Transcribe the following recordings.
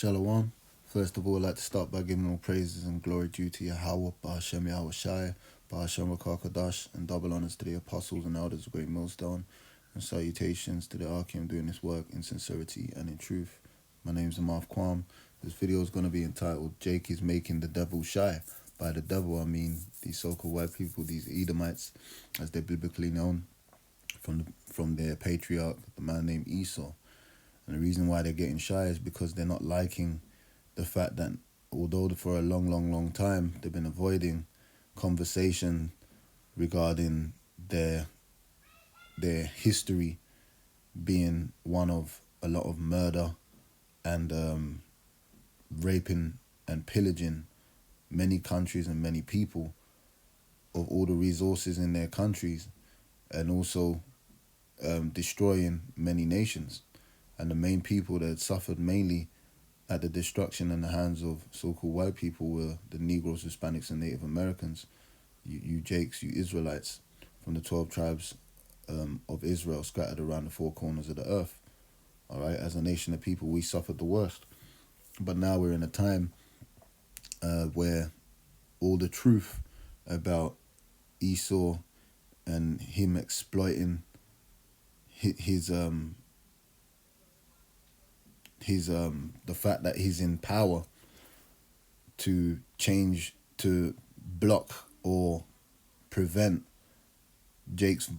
Shalom. First of all, I'd like to start by giving all praises and glory due to Yahweh, Ba'ashem Yahweh Shai, Ba'ashem Rakakadash, and double honors to the apostles and elders of Great Millstone, and salutations to the Archeum doing this work in sincerity and in truth. My name's Amav Kwam. This video is going to be entitled Jake is Making the Devil Shy. By the devil, I mean these so-called white people, these Edomites, as they're biblically known, from their patriarch, the man named Esau. And the reason why they're getting shy is because they're not liking the fact that although for a long time they've been avoiding conversation regarding their history being one of a lot of murder and raping and pillaging many countries and many people of all the resources in their countries, and also destroying many nations. And the main people that suffered mainly at the destruction in the hands of so-called white people were the Negroes, Hispanics, and Native Americans. You Jakes, you Israelites from the 12 tribes of Israel scattered around the four corners of the earth. All right, as a nation of people, we suffered the worst. But now we're in a time where all the truth about Esau and him exploiting his the fact that he's in power to change, to block or prevent Jake's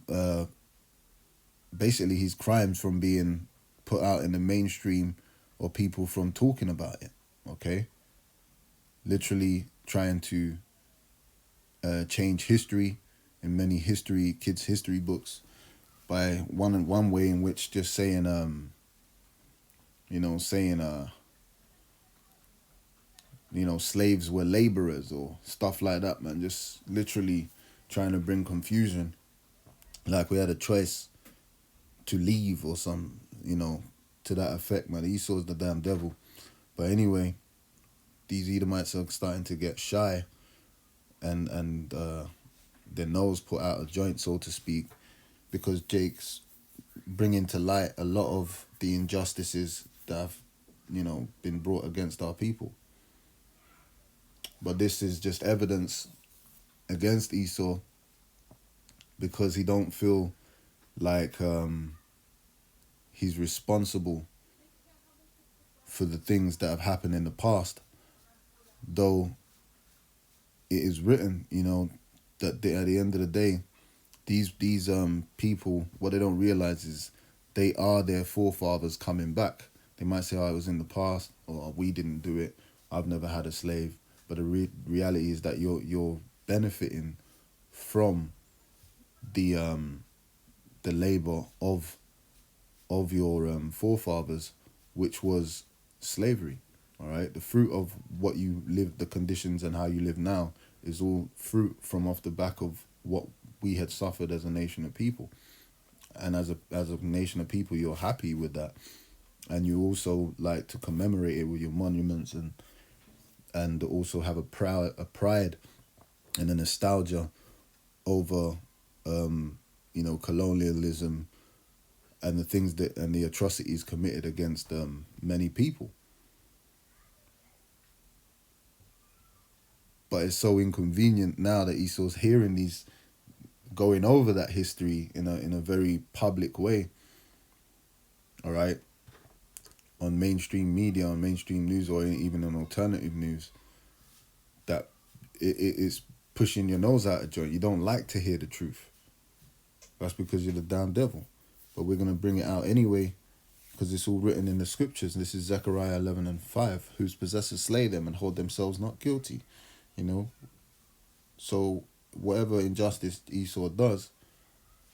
basically his crimes from being put out in the mainstream or people from talking about it. Okay, literally trying to change history in many kids' history books by one way in which just saying slaves were laborers or stuff like that, man. Just literally trying to bring confusion, like we had a choice to leave or some, to that effect, man. Esau's the damn devil. But anyway, these Edomites are starting to get shy and their nose put out a joint, so to speak, because Jake's bringing to light a lot of the injustices that have, been brought against our people. But this is just evidence against Esau because he don't feel like he's responsible for the things that have happened in the past, though it is written, that at the end of the day, these people, what they don't realize is they are their forefathers coming back. They might say, I was in the past, or we didn't do it, I've never had a slave. But the reality is that you're benefiting from the labor of your forefathers, which was slavery. All right, the fruit of what you live, the conditions and how you live now, is all fruit from off the back of what we had suffered as a nation of people. And as a nation of people, you're happy with that, and you also like to commemorate it with your monuments and also have a pride and a nostalgia over colonialism and the things and the atrocities committed against many people. But it's so inconvenient now that Esau's hearing these, going over that history in a very public way, all right, on mainstream media, on mainstream news, or even on alternative news, that it's pushing your nose out of joint. You don't like to hear the truth. That's because you're the damn devil. But we're going to bring it out anyway, because it's all written in the scriptures. This is Zechariah 11:5, whose possessors slay them and hold themselves not guilty. So whatever injustice Esau does,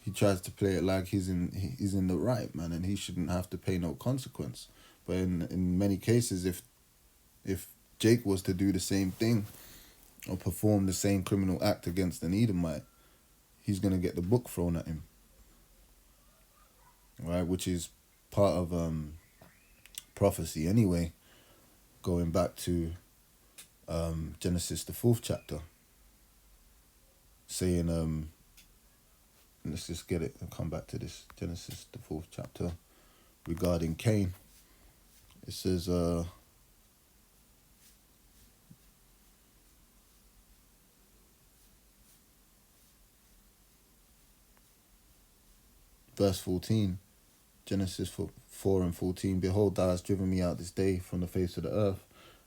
he tries to play it like he's in the right, man, and he shouldn't have to pay no consequence. But in many cases, if Jake was to do the same thing or perform the same criminal act against an Edomite, he's going to get the book thrown at him, right? Which is part of prophecy anyway, going back to Genesis, the 4th chapter, saying, let's just get it and come back to this. Genesis, the 4th chapter, regarding Cain. It says, verse 14, Genesis 4 and 14, behold, thou hast driven me out this day from the face of the earth,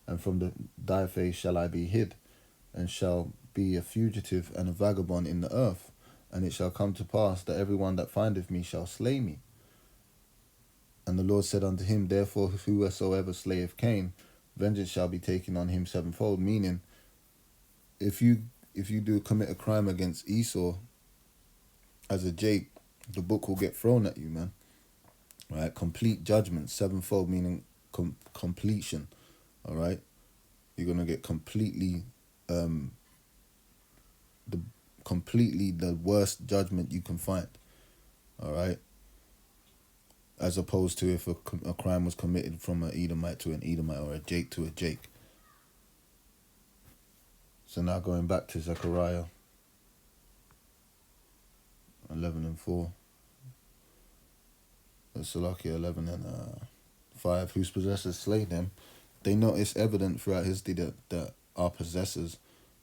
and from thy face shall I be hid, and shall be a fugitive and a vagabond in the earth. And it shall come to pass that every one that findeth me shall slay me. And the Lord said unto him, therefore whosoever slayeth Cain, vengeance shall be taken on him sevenfold. Meaning, if you do commit a crime against Esau as a Jake, the book will get thrown at you, man. Right? Complete judgment, sevenfold, meaning completion. All right? You're gonna get completely the worst judgment you can find. All right? As opposed to if a crime was committed from an Edomite to an Edomite, or a Jake to a Jake. So now going back to Zechariah 11 and 4. Salakia 11 and 5. Whose possessors slay them. They notice evident throughout history that our possessors,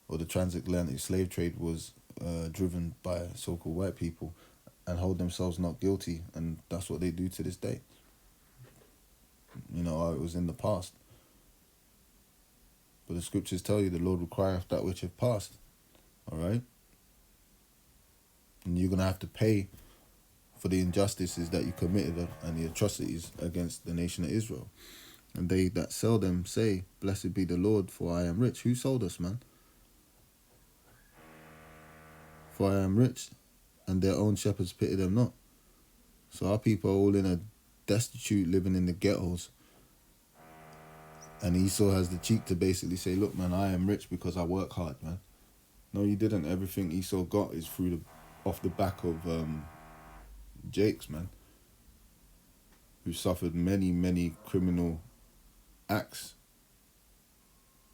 or the transatlantic slave trade, was driven by so-called white people, and hold themselves not guilty, and that's what they do to this day. You know, it was in the past. But the scriptures tell you the Lord requireth that which have passed. All right? And you're going to have to pay for the injustices that you committed and the atrocities against the nation of Israel. And they that sell them say, blessed be the Lord, for I am rich. Who sold us, man? For I am rich, and their own shepherds pity them not. So our people are all in a destitute, living in the ghettos. And Esau has the cheek to basically say, look, man, I am rich because I work hard, man. No, you didn't. Everything Esau got is off the back of Jakes, man, who suffered many, many criminal acts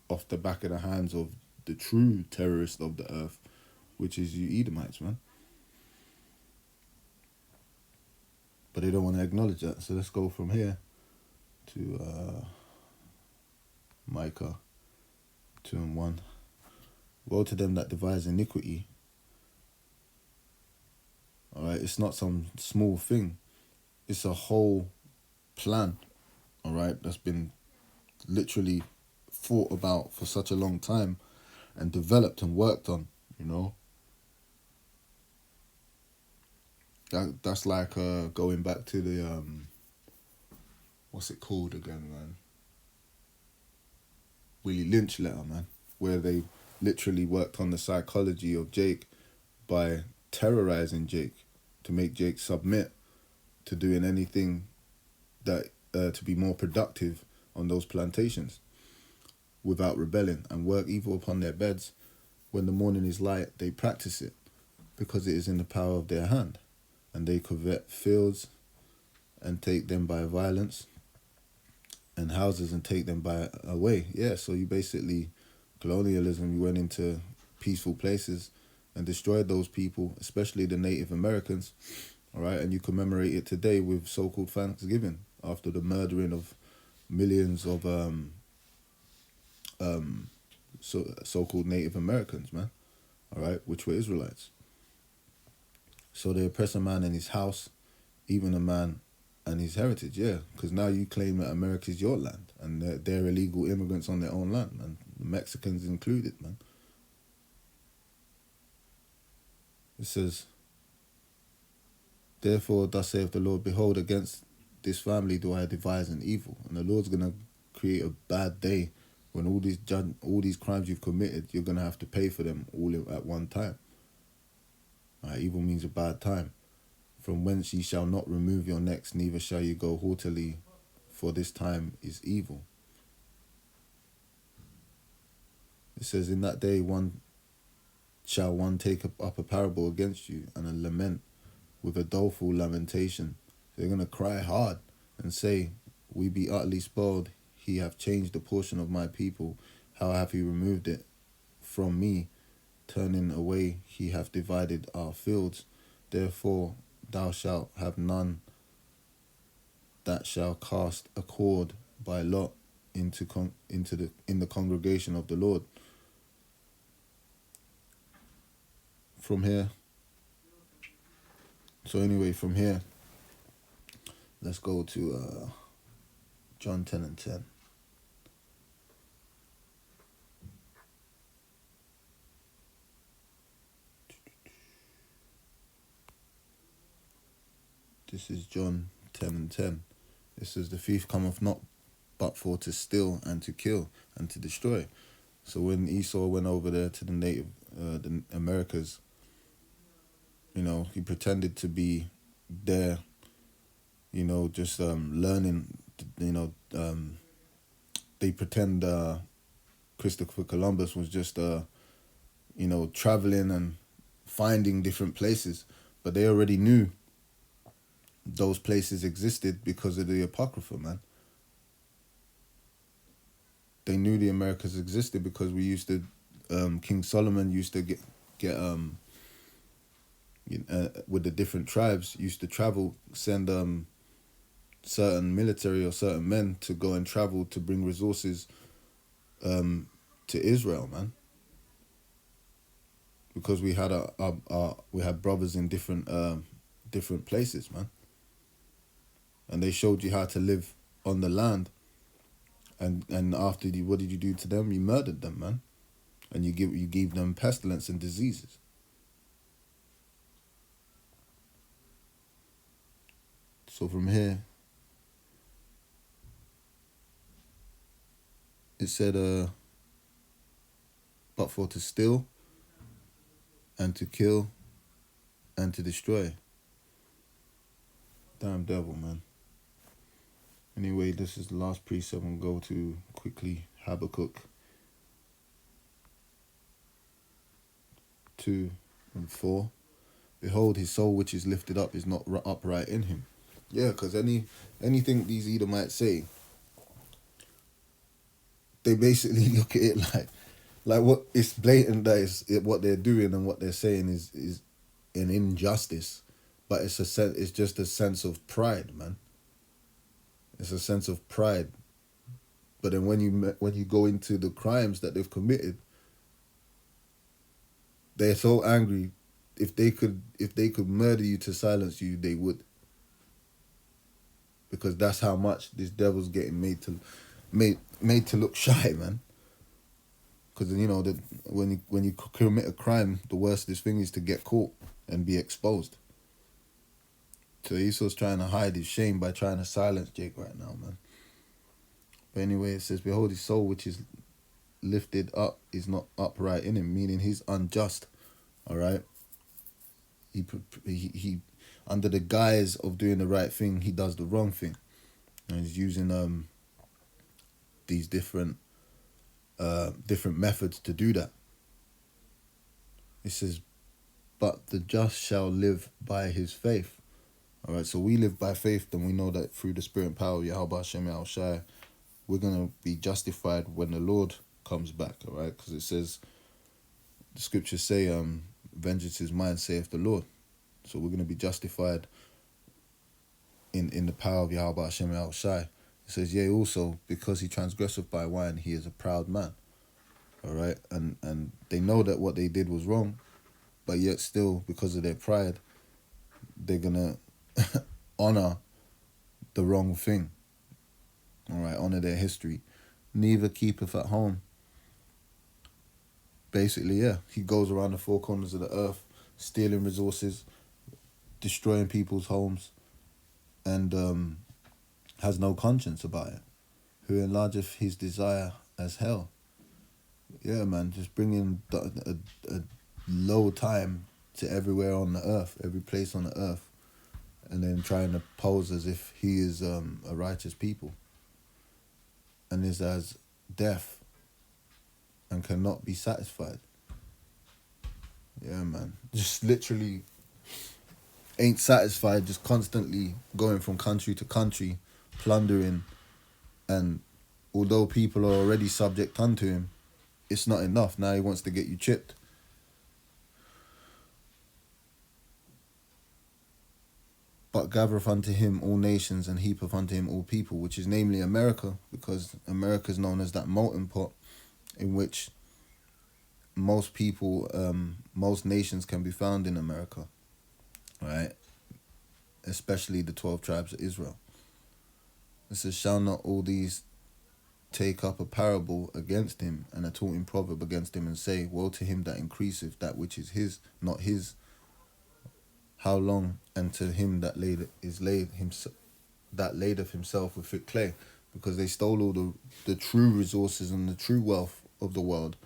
off the back of the hands of the true terrorist of the earth, which is you Edomites, man. But they don't want to acknowledge that. So let's go from here to Micah 2 and 1. Woe to them that devise iniquity. All right, it's not some small thing. It's a whole plan, all right, that's been literally thought about for such a long time and developed and worked on, you know. That's like going back to the, what's it called again, man? Willie Lynch letter, man, where they literally worked on the psychology of Jake by terrorizing Jake to make Jake submit to doing anything that to be more productive on those plantations without rebelling, and work evil upon their beds. When the morning is light, they practice it because it is in the power of their hand, and they covet fields and take them by violence, and houses and take them by away. Yeah, so you basically, colonialism, you went into peaceful places and destroyed those people, especially the Native Americans, all right? And you commemorate it today with so-called Thanksgiving after the murdering of millions of so-called Native Americans, man, all right, which were Israelites. So they oppress a man and his house, even a man and his heritage, yeah, because now you claim that America is your land, and they're illegal immigrants on their own land, and the Mexicans included, man. It says, therefore, thus saith the Lord, behold, against this family do I devise an evil. And the Lord's going to create a bad day when all these crimes you've committed, you're going to have to pay for them all at one time. Evil means a bad time. From whence ye shall not remove your necks, neither shall you go haughtily, for this time is evil. It says, in that day one take up a parable against you, and a lament with a doleful lamentation. They're going to cry hard and say, we be utterly spoiled. He hath changed the portion of my people. How hath he removed it from me? Turning away, he hath divided our fields. Therefore thou shalt have none that shall cast a cord by lot in the congregation of the Lord. From here. So anyway, from here, Let's go to John 10 and 10. This is John 10 and 10. It says, the thief cometh not but for to steal and to kill and to destroy. So when Esau went over there to the Americas, he pretended to be there, just learning, they pretend Christopher Columbus was just, traveling and finding different places. But they already knew those places existed because of the Apocrypha, man. They knew the Americas existed because we used to, King Solomon used to get with the different tribes, used to travel, send certain military or certain men to go and travel to bring resources to Israel, man. Because we had we had brothers in different places, man. And they showed you how to live on the land. And after what did you do to them? You murdered them, man. And you gave them pestilence and diseases. So from here, it said, but for to steal and to kill and to destroy. Damn devil, man. Anyway, this is the last precept. I'm going to go to quickly. Habakkuk 2 and 4. Behold, his soul which is lifted up is not upright in him. Yeah, because anything these Edomites say, they basically look at it like what it's blatant that what they're doing and what they're saying is an injustice, but it's just a sense of pride, man. It's a sense of pride. But then when you go into the crimes that they've committed, they're so angry. If they could murder you to silence you, they would. Because that's how much this devil's getting made to look shy, man. Because that when you commit a crime, the worstest thing is to get caught and be exposed. So Esau's trying to hide his shame by trying to silence Jake right now, man. But anyway, it says, behold, his soul which is lifted up is not upright in him, meaning he's unjust. All right. He under the guise of doing the right thing, he does the wrong thing, and he's using these different methods to do that. It says, but the just shall live by his faith. All right, so we live by faith, and we know that through the spirit and power of Yahweh Hashem Yahushai, we're going to be justified when the Lord comes back, all right? Because it says, the scriptures say, vengeance is mine, saith the Lord. So we're going to be justified in the power of Yahweh Hashem Yahushai. It says, yea, also, because he transgresseth by wine, he is a proud man, all right? And they know that what they did was wrong, but yet still, because of their pride, they're going to honor the wrong thing. All right, honor their history. Neither keepeth at home. Basically, yeah, he goes around the four corners of the earth, stealing resources, destroying people's homes, and has no conscience about it. Who enlargeth his desire as hell. Yeah, man, just bringing a low time to everywhere on the earth, every place on the earth, and then trying to pose as if he is a righteous people, and is as deaf and cannot be satisfied. Yeah, man, just literally ain't satisfied, just constantly going from country to country, plundering, and although people are already subject unto him, it's not enough. Now he wants to get you chipped. But gathereth unto him all nations, and heapeth unto him all people, which is namely America, because America is known as that molten pot in which most people, most nations can be found in America, right? Especially the 12 tribes of Israel. It says, shall not all these take up a parable against him, and a taunting proverb against him, and say, woe to him that increaseth that which is his, not his. How long? And to him that ladeth himself with thick clay, because they stole all the true resources and the true wealth of the world,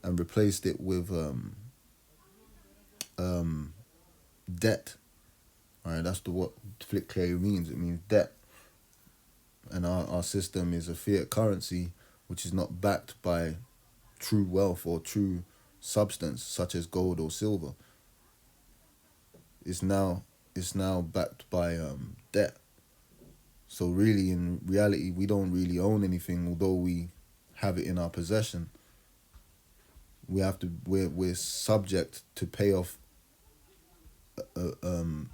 and replaced it with debt. All right, that's what thick clay means. It means debt. And our system is a fiat currency, which is not backed by true wealth or true substance, such as gold or silver. It's now backed by debt. So really, in reality, we don't really own anything, although we have it in our possession. We're subject to pay off an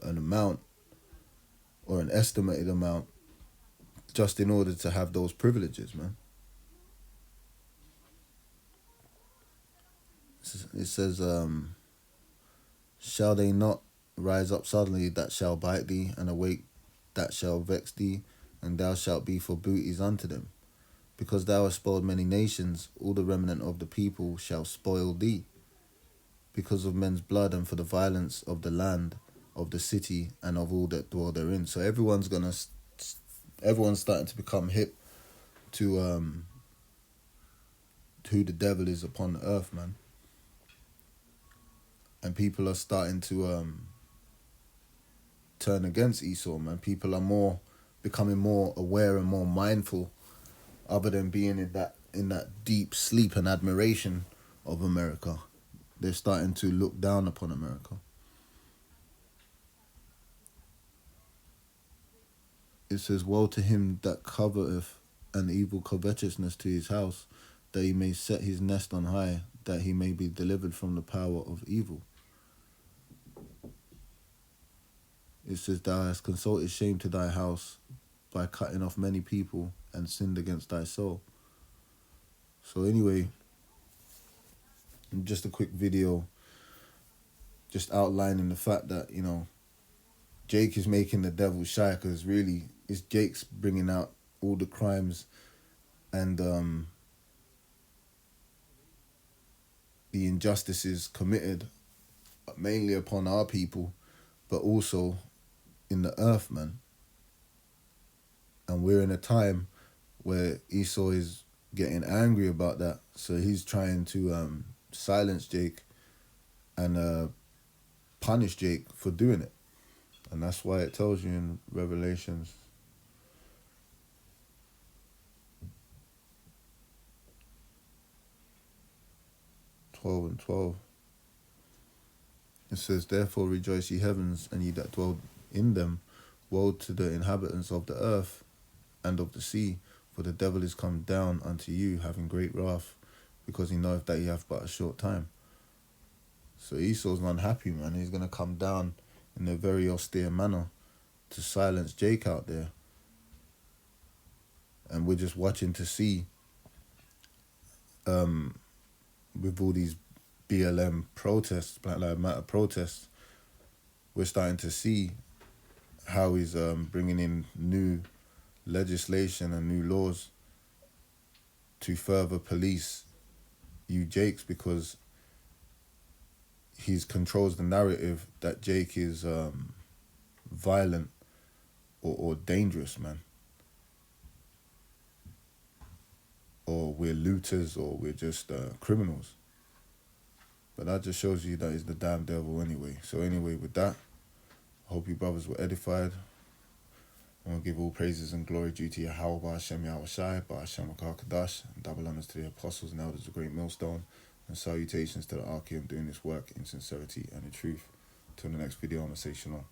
amount or an estimated amount just in order to have those privileges, man. It says, shall they not rise up suddenly that shall bite thee, and awake that shall vex thee, and thou shalt be for booties unto them? Because thou hast spoiled many nations, all the remnant of the people shall spoil thee. Because of men's blood, and for the violence of the land, of the city, and of all that dwell therein. So everyone's starting to become hip to who the devil is upon the earth, man. And people are starting to turn against Esau, man. People are becoming more aware and more mindful, other than being in that deep sleep and admiration of America. They're starting to look down upon America. It says, woe to him that coveteth an evil covetousness to his house, that he may set his nest on high, that he may be delivered from the power of evil. It says, thou hast consulted shame to thy house by cutting off many people, and sinned against thy soul. So anyway, just a quick video just outlining the fact that, you know, Jake is making the devil shy, because really it's Jake's bringing out all the crimes and the injustices committed mainly upon our people, but also in the earth, man. And we're in a time where Esau is getting angry about that, so he's trying to silence Jake and punish Jake for doing it. And that's why it tells you in Revelations 12:12. It says, therefore rejoice, ye heavens, and ye that dwell in them. Woe to the inhabitants of the earth and of the sea, for the devil is come down unto you, having great wrath, because he knoweth that he hath but a short time. So Esau's unhappy, man. He's going to come down in a very austere manner to silence Jake out there. And we're just watching to see, with all these BLM protests, Black Lives Matter protests, we're starting to see how he's bringing in new legislation and new laws to further police you Jakes, because he controls the narrative that Jake is violent or dangerous, man. Or we're looters, or we're just criminals. But that just shows you that he's the damn devil anyway. So anyway, with that, I hope you brothers were edified. I want to give all praises and glory due to Yahweh, Ba'ashem Yahweh Shai, Ba'ashem Kadash, and double honors to the apostles and elders of Great Millstone, and salutations to the Archeum doing this work in sincerity and in truth. Till the next video, I'm going to say shalom.